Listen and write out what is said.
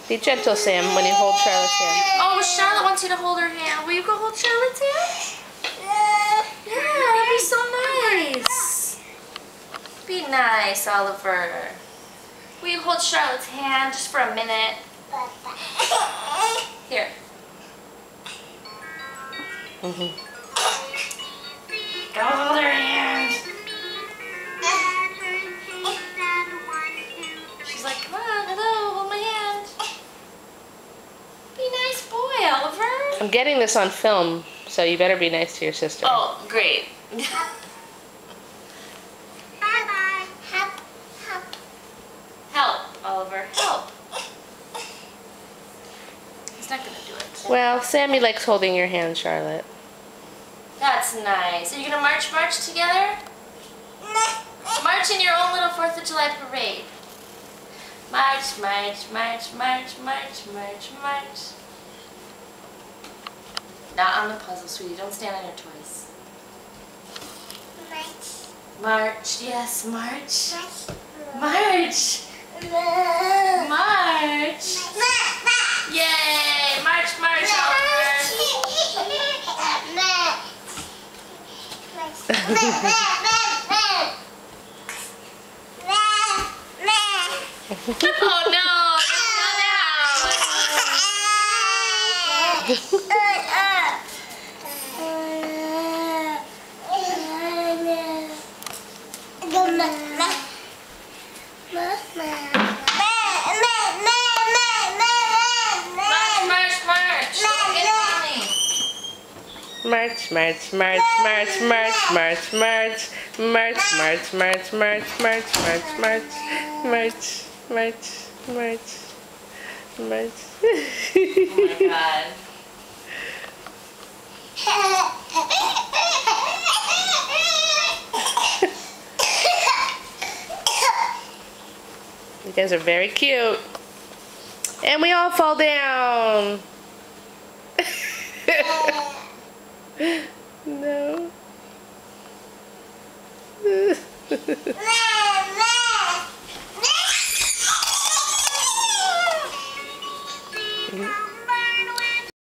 Be gentle, Sam, when you hold Charlotte's hand. Oh, Charlotte wants you to hold her hand. Will you go hold Charlotte's hand? Yeah, that'd be so nice. Be nice, Oliver. Will you hold Charlotte's hand just for a minute? Here. Go hold her hand. She's like, come on, hello, hold my hand. Be nice boy, Oliver. I'm getting this on film, so you better be nice to your sister. Oh, great. Bye-bye. Help. Help, Oliver, help. He's not gonna do it. Well, Sammy likes holding your hand, Charlotte. That's nice. Are you gonna march together? March in your own little 4th of July parade. March, march, march, march, march, march, march. Not on the puzzle, sweetie. Don't stand on your toys. March, yes, march. March. March. Yay! March, march, Oliver. Oh no! March, march, march, march, march, march, march, march, march, march, march, march, march, march, march, march, march. Oh my God. You guys are very cute. And we all fall down. No.